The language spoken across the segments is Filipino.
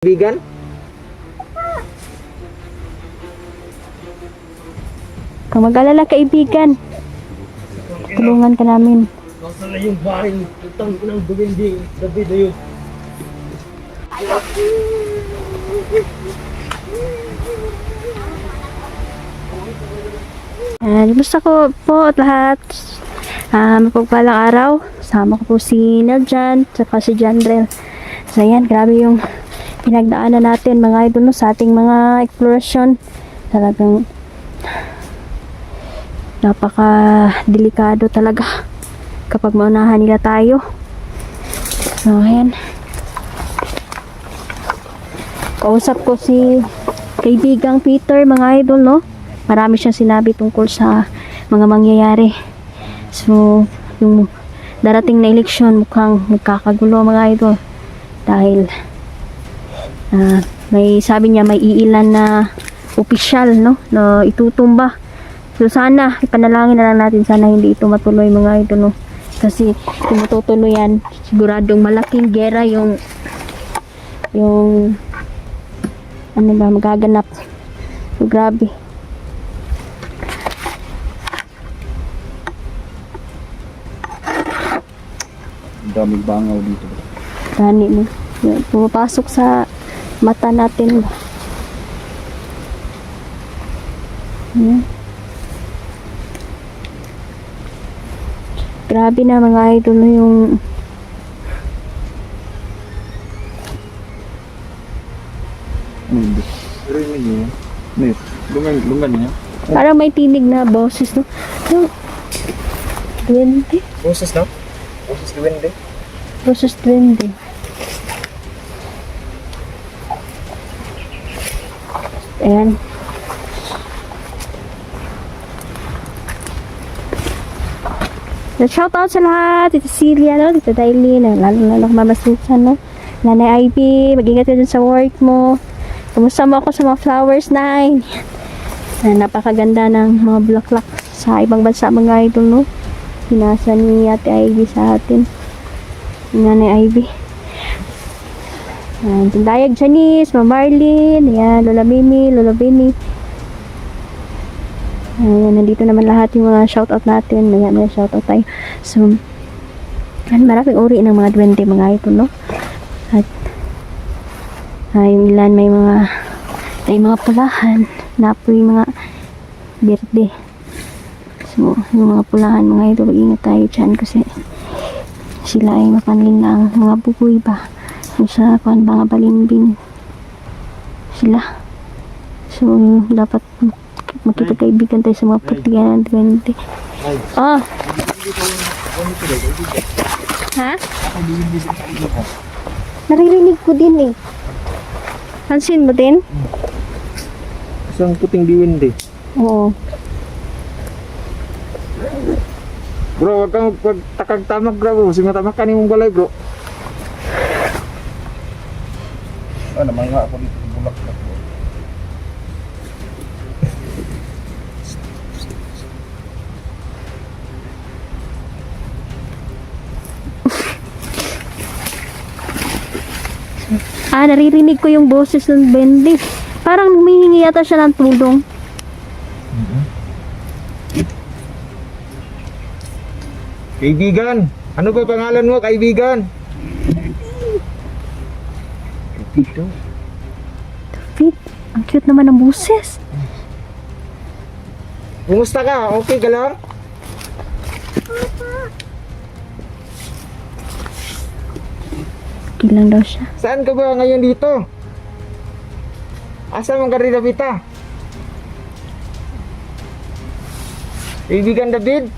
Kaibigan? Kung mag-alala kaibigan, tulungan ka namin. Nasa na yung bahay utang ng duwende gabi na yun. Gusto ko po at lahat mapagpalang araw. Sama ko po si Neljan at si Jandrel. So yan, grabe yung pinagdaanan natin mga idol no, sa ating mga eksplorasyon. Talagang napaka-delikado talaga kapag maunahan nila tayo. So ayan, kausap ko si kaibigang Peter mga idol no. Marami siyang sinabi tungkol sa mga mangyayari. So yung darating na eleksyon mukhang magkakagulo mga idol dahil may sabi niya may iilan na opisyal no na itutumba. So sana ipanalangin na lang natin sana hindi ito matuloy mga idol no. Kasi kung matutuloy yan, siguradong malaking gera yung ano ba magaganap. So grabe. Daming bangaw dito. Gani mo. Yan, pumapasok sa mata natin. Yan. Grabe na mga idol no yung Hindi. Pero yun yun. Nih, lungan niya. parang may tinig na boses no. Yung duwende. Boses daw? Boses duwende? Boses duwende. Ayan. Shout out sa lahat. Dito Celia, no? Dito Dailin, lalo Mama Susan, no? Nanay Ivy, mag-ingat ka dun sa work mo. Kumusta mo ako sa mga flowers 9? Napakaganda ng mga bulaklak sa ibang bansa mga idol, no? Pinasa ni Ate Ivy sa atin. Nanay Ivy. Tindayag Janice, Mama Marlene, ayan, Lola Mimi, Lola Benny. Ayan, nandito naman lahat yung mga shoutout natin. May shoutout tayo. So, yan, maraming uri ng mga duwende mga ito, no? At yung ilan may mga pulahan na po yung mga berde. So, yung mga pulahan mga ito, mag-ingat tayo dyan kasi sila ay mapanlin na ang mga bugoy ba. Yung sa mga balimbing sila. So, dapat makipagkaibigan tayo sa mga putihan ng duwende. Oh. Ha? Naririnig ko din eh. Pansin mo din? Isang puting duwende. Oo. Bro, wag kang takag tamak bro. Singa-tamak ka ni mong balay bro. Ano, mangha ako dito bulak bro. Naririnig ko yung boses ng Bendy. Parang humihingi yata siya ng tulong. Kaibigan, ano ba pangalan mo kaibigan? Pepito. David, ang cute naman ng boses. Kumusta ka? Okay ka lang? Okay lang daw siya. Saan ka ba ngayon dito? Asa mong karira pita? Kaibigan David?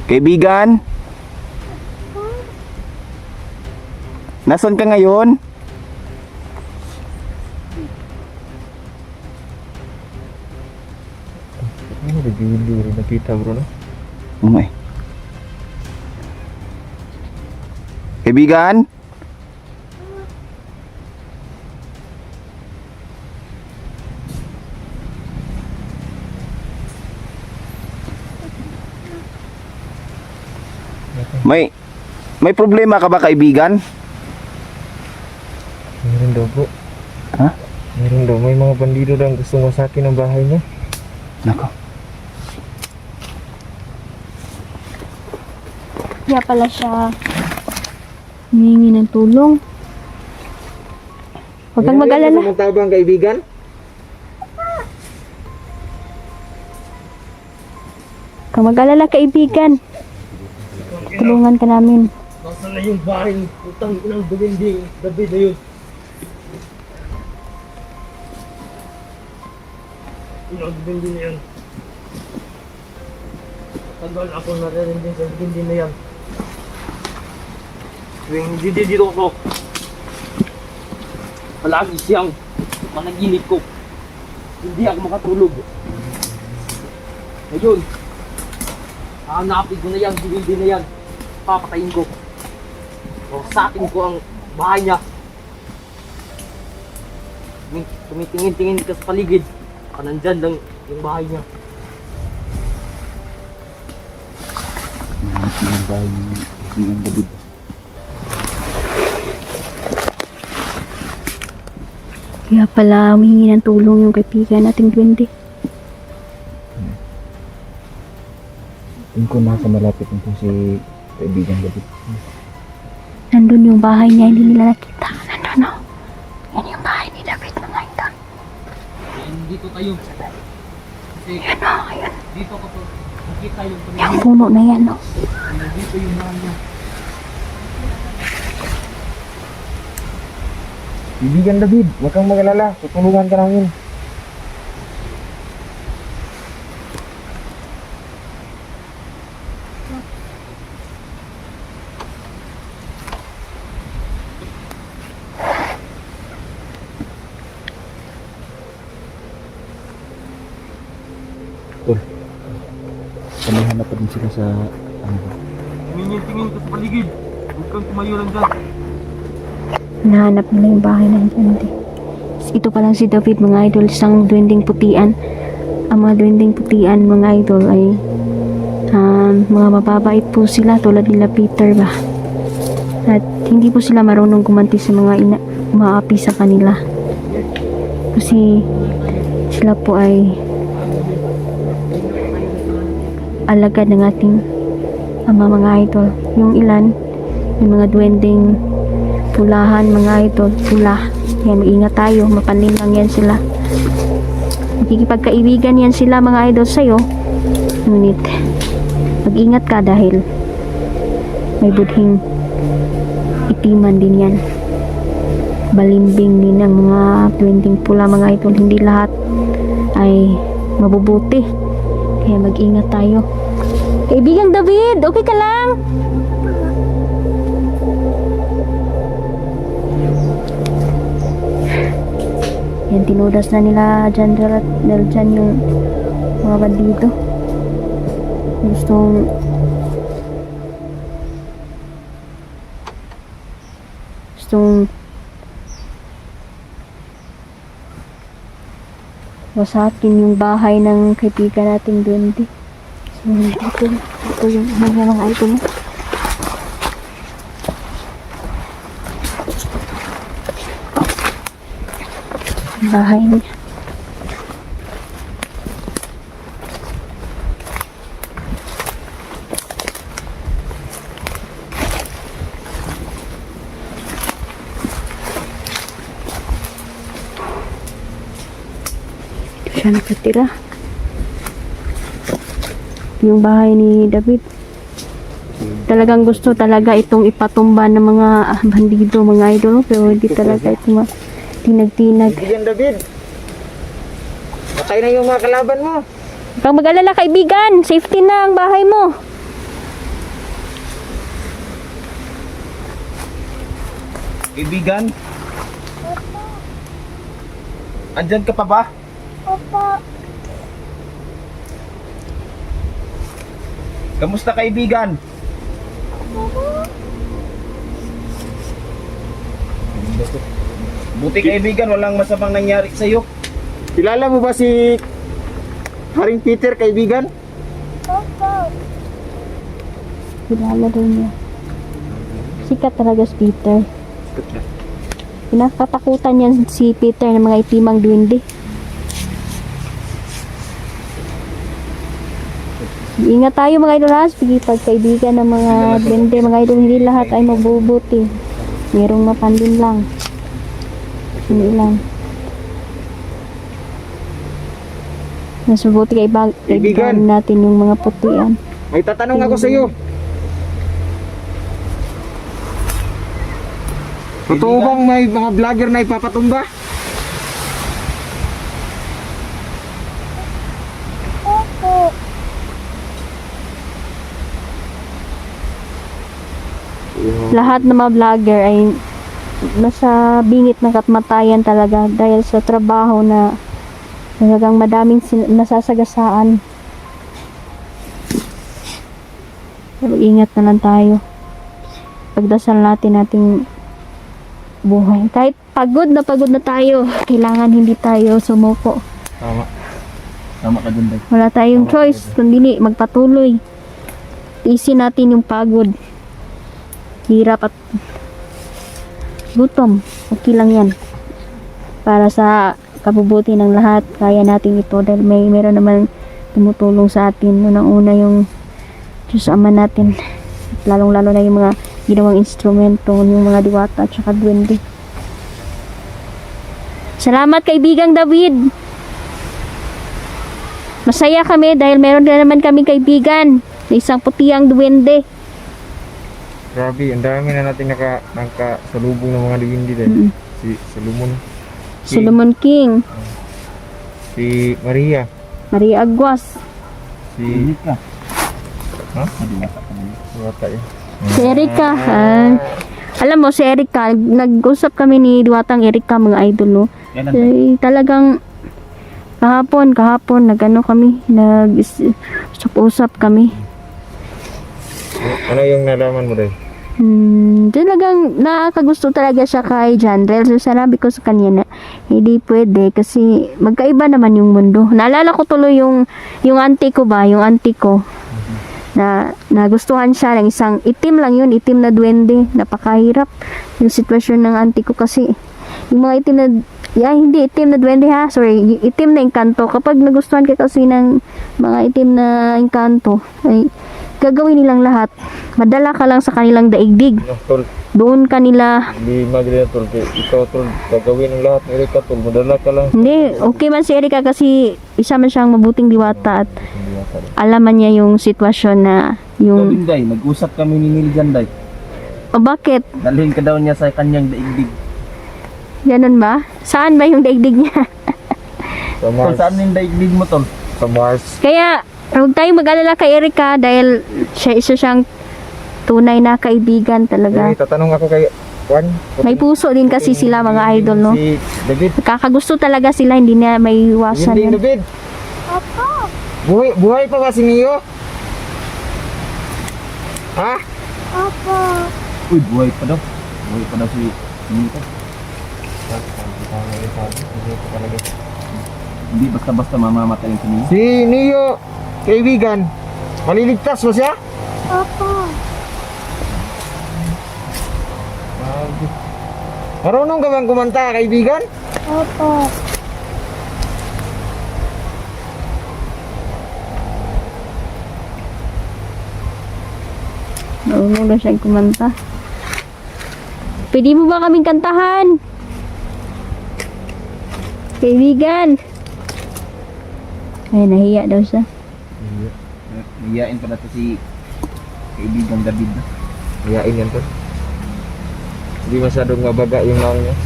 Kaibigan? Nasaan ka ngayon? Ano ba rin nakita bro no? Umay. Kaibigan? May problema ka ba, kaibigan? Meron daw po. Ha? Meron daw. May mga bandido daw ang gusto masakin ang bahay niya. Nako. Kaya pala siya humingi ng tulong. Huwag kang mag-alala. May tabang kaibigan? Huwag kang mag-alala, kaibigan. Tulungan ka namin. Nasaan na yung bahay? Putang inang duminding. David na yun. Inang duminding na yan. Tagal ako naririnig sa duminding na yan. Tuwing hindi dito ako. Palagi siyang managinip ko. Hindi ako makatulog. Ngayon, hanapin ko na yan, duminding na yan. Papatayin ko. O sa akin ko ang bahay niya. Tumitingin-tingin ka sa paligid. Baka nandyan lang yung bahay niya. Hanap mo yung bahay ng David. Kaya pala humingi ng tulong yung kaibigan nating duwende. Tingin ko nasa malapit nito si kaibigan David. Nandun yung bahay niya, hindi nila nakita. Nandun, no? Yan yung bahay ni David, mga idol. Dito tayo. Kasi Yan, no? Ayun. dito ko to. Nakita yung Yung puno na yan, no? dito yung bahay niya. Kaibigan David, huwag kang mag-alala. Tutulungan ka namin. Tol, kamihan na pa din sila sa ano ba? Tingin-tingin ka sa paligid. Huwag kang tumayo lang dyan. Hinahanap nila yung bahay ng duwende. Ito pa lang si David, mga idol, isang duwending putian. Ang mga duwending putian, mga idol, ay mga mababait po sila, tulad nila Peter ba. At hindi po sila marunong gumanti sa mga umaapi sa kanila. Kasi sila po ay alagad ng ating ama, mga idol. Yung ilan, yung mga duwending pulahan, mga idol, pula. Yan, mag-ingat tayo, mapanling lang yan sila. Makikipagkaibigan yan sila, mga idol, sa'yo. Ngunit, mag-ingat ka dahil may budhing itiman din yan. Balimbing din ang mga duwending pula, mga idol. Hindi lahat ay mabubuti. Kaya mag-ingat tayo. Kaibigang David, okay ka lang? Yan, tinudas na nila dyan, dyan yung mga bandido. Gustong wasakin yung bahay ng kaibigan nating duwende. So, ito yung mga item. Bahay niya. Dito siya nakatira. Yung bahay ni David. Talagang gusto talaga itong ipatumba ng mga bandido, mga idol, pero hindi talaga ito tinag-tinag. Kaibigan David, patay na yung mga kalaban mo. Huwag kang mag-alala, kaibigan. Safety na ang bahay mo. Kaibigan? Andyan ka pa ba? Opo. Kamusta, kaibigan? Buti, kaibigan, walang masamang nangyari sa iyo. Kilala mo ba si Haring Peter, kaibigan? Kilala rin niya. Sikat talaga si Peter. Pinakatakutan niyan si Peter ng mga itimang duwende. Ingat tayo mga idol ha, sige pagkaibigan ng mga duwende, mga idol, hindi lahat ay mabubuti. Merong mapandin lang. Hindi lang. Mas mabuti kaibigan natin yung mga putian. May tatanong ako sa iyo. Totoo bang may mga vlogger na ipapatumba? Lahat ng mga vlogger ay nasa bingit ng kamatayan talaga dahil sa trabaho na talagang madaming nasasagasaan. Pero ingat na lang tayo. Pagdasal natin ating buhay. Kahit pagod na tayo, kailangan hindi tayo sumuko. Tama. Tama ka dun, Day. Wala tayong choice kundi magpatuloy. Tiisin natin yung pagod. Hirap at gutom. Okay lang yan. Para sa kabubuti ng lahat, kaya natin ito dahil meron naman tumutulong sa atin. Unang-una yung Diyos Ama natin. At lalong-lalo na yung mga ginawang instrumento, yung mga diwata at saka duwende. Salamat kaibigang David. Masaya kami dahil meron na naman kami kaibigan na isang putiang duwende. Grabe, ang dami na natin nakasalubong ng mga duwende din. Si Solomon. Solomon King, Si Maria. Maria Aguas, Si... ka. Ha? Wata yun. si Erika. Alam mo, si Erika, nag-usap kami ni Diwatang Erika, mga idol, no? Talagang kahapon, nag-ano kami, nag-usap kami. Ano yung nalaman mo din? Talagang nakakagusto talaga siya kay Janrel. So, sanabi ko sa kanya na hindi pwede kasi magkaiba naman yung mundo. Naalala ko tuloy yung auntie ko ba, yung auntie ko. Na nagustuhan siya ng isang itim lang yun, itim na duwende. Napakahirap yung sitwasyon ng auntie ko kasi yung mga itim na hindi itim na duwende ha, sorry, itim na engkanto. Kapag nagustuhan ka kasi ng mga itim na engkanto ay gagawin nilang lahat. Madala ka lang sa kanilang daigdig. Tol, Doon kanila. hindi maganda tol. Ikaw tol, gagawin ang lahat. Erika tol, madala ka lang. Hindi, okay man si Erika kasi isa man siyang mabuting diwata at alam man niya yung sitwasyon na yung... Day, nag-usap kami ni Niljan, Day. O bakit? Dalhin ka daw niya sa kanyang daigdig. Ganun ba? Saan ba yung daigdig niya? Sa Tol, Mars. saan yung daigdig mo, Tol? Sa Mars. Kaya, huwag tayong mag-alala kay Erika dahil siya isa siyang tunay na kaibigan talaga. Tatanong ako kay Juan. May puso din kasi sila mga idol, no? Si David. Kakagusto talaga sila, hindi na may iwasan Hindi, yan. David. Buhay pa ba si Mio? Ha? Uy, buhay pa daw. Buhay pa daw si Nito. Hindi basta-basta mamamatay yung sinila. Si Neo, kaibigan. Maliligtas ba siya? Marunong ka bang kumanta, kaibigan? Marunong na siyang kumanta. Pwede mo ba kaming kantahan? Kaibigan. Ay, nahiya daw siya. Iyain pa natin si kaibigang David. Iyain yan to. Hindi masyadong mabaga yung naong niya.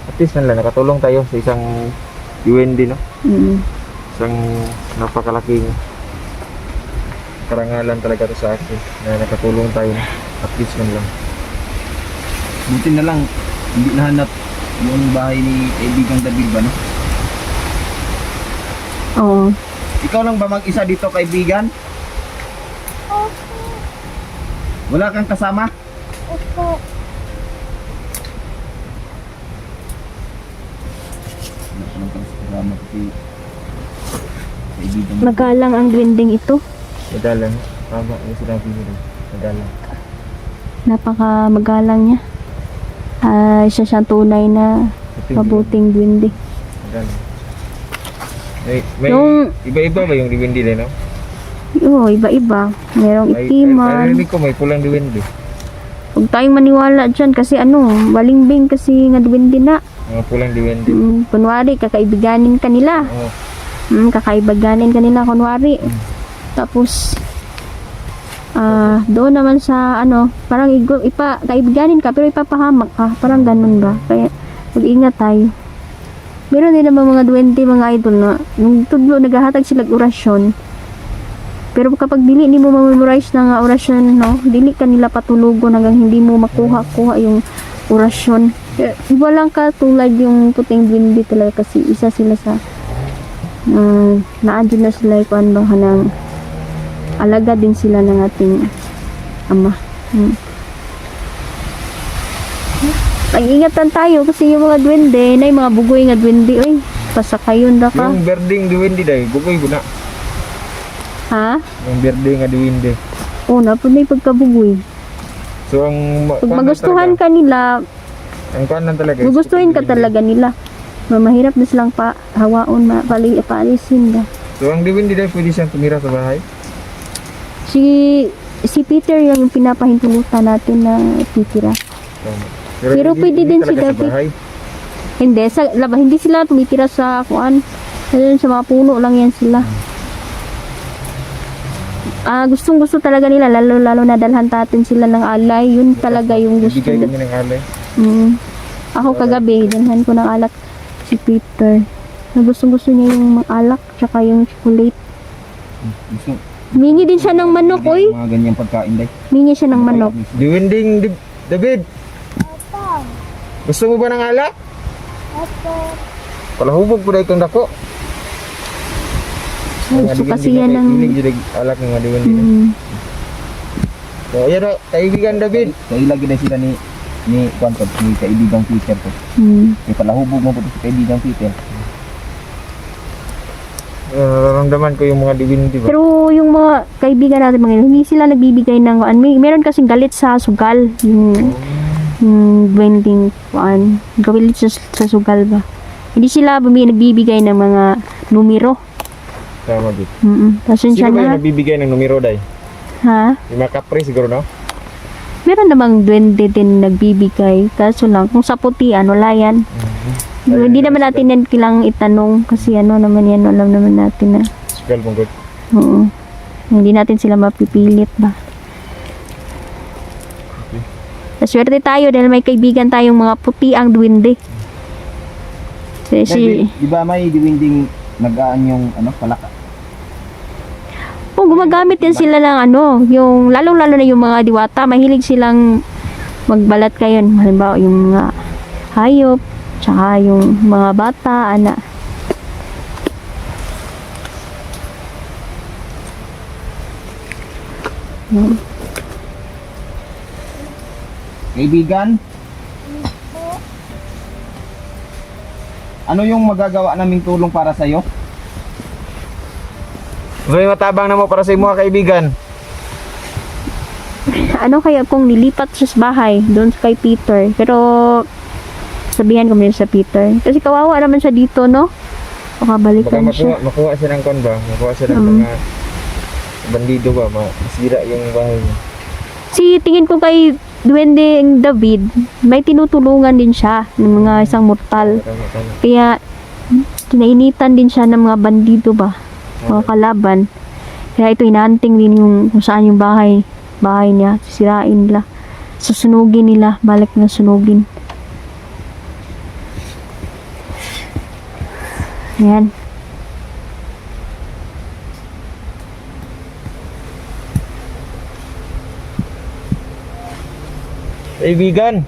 At least man lang, nakatulong tayo sa isang UND, no? Isang napakalaking karangalan talaga to sa akin na nakatulong tayo, no? At least man lang. Buti na lang, hindi nahanap yung bahay ni kaibigang David ba, no? Oo. Ikaw lang ba mag-isa dito, kaibigan? Wala kang kasama? Wala ka lang kasama kasi kaibigan. Magalang ang duwending ito. Madalang. Tama yung sinabi mo rin. Madalang. Napaka magalang niya. Siya siyang tunay na mabuting duwende. Madalang. May Yung- iba-iba ba yung diwindi din, no? Oo, iba-iba. Merong itiman. Narinig ko may pulang diwindi. Huwag tayong maniwala dyan kasi balimbing kasi nga duwende na. Mga pulang diwindi. Kunwari, kakaibiganin ka nila. Oo. Kakaibiganin ka nila, kunwari. Tapos, doon naman sa parang kaibiganin ka pero ipapahamak ka. Parang ganun ba? Kaya, mag-ingat tayo. Meron din naman mga duwende, mga idol na nung tudlo, naghahatag sila ng orasyon. Pero kapag dili ni mo ma-memorize na nga orasyon, dili ka nila patulugon hanggang hindi mo makuha yung orasyon. Kaya, walang katulad yung puting duwende talaga kasi isa sila sa naadyo na sila ikuan ba ng alaga din sila ng ating ama. Pag-ingatan tayo kasi yung mga duwende, na yung mga bugoy nga duwende, oy, pasakayon da ka. Yung berding diwindi dahil, bugoy ko na. Ha? Yung berding nga diwindi. Oo na, may pagkabugoy. So, ang... Pag magustuhan ka nila, Ang kanan talaga. gugustuhin ka talaga nila. Mahirap na silang hawaon, paalisin ba. So, ang diwindi dahil pwede siyang tumira sa bahay? Si Peter yung pinapahintulutan natin na titira. Tama. Pero hindi- pwede hindi din si talaga sa David. bahay. Hindi sila tumitira sa kuan. Sa mga puno lang yan sila. Gustong-gusto talaga nila, lalo na dalhan natin sila ng alay. Yun talaga yung gusto Ibigay nila. kami ng alay. Ako kagabi, dalhan ko ng alak si Peter. Gustong-gusto niya yung alak, tsaka yung chocolate. Gusto, Mingi din siya ng manok, oy. mga ganyang pagkain day. Mingi siya ng manok. Diwinding David. Gusto mo ba ng alak? Palahubog po dahil itong dako. Gusto kasi yan ng... Kinig yung alak ng mga diwindi. So, ayan o, kaibigan David. Kaya lagi na sila ni Juan ko, ni kaibigang Peter ko. May palahubog mo po sa kaibigang Peter. Nararamdaman ko yung mga diwindi ba? Pero yung mga kaibigan natin mga yun, hindi sila nagbibigay ng meron kasing galit sa sugal. Yung vending galit sa sugal ba. Hindi sila nagbibigay ng mga numero. Tama din. Pasensya Sino ba yung na. nagbibigay ng numero day? Ha? Yung mga kapre siguro, no? Meron namang duwende din nagbibigay. Kaso lang, kung sa puti, wala yan. Hindi naman natin yan kailangang itanong kasi naman yan, alam naman natin na. Sugal mong good. Oo. Hindi natin sila mapipilit ba. Swerte tayo dahil may kaibigan tayong mga puti ang duwende. Di ba may diwinding nagaan yung palaka? Gumagamit din sila ng yung lalong-lalo na yung mga diwata, mahilig silang magbalat kayo. Halimbawa, yung mga hayop, tsaka yung mga bata, Kaibigan? Ano yung magagawa naming tulong para sa'yo? So, yung matabang na mo para sa mga kaibigan. Kaya kung nilipat siya sa bahay, doon kay Peter. Pero, sabihan ko muna sa Peter. Kasi kawawa naman siya dito, no? Baka Makabalikan siya. makuha siya ng kon ba? Makuha siya ng mga bandido ba? Masira yung bahay niya. Tingin ko kay Duwende David, may tinutulungan din siya ng mga isang mortal. Tama. Kaya, kinainitan din siya ng mga bandido ba? Mga kalaban. Kaya ito, hinanting din yung kung saan yung bahay niya. Sisirain nila. Susunugin nila. Balik na sunugin. Ayan. Kaibigan,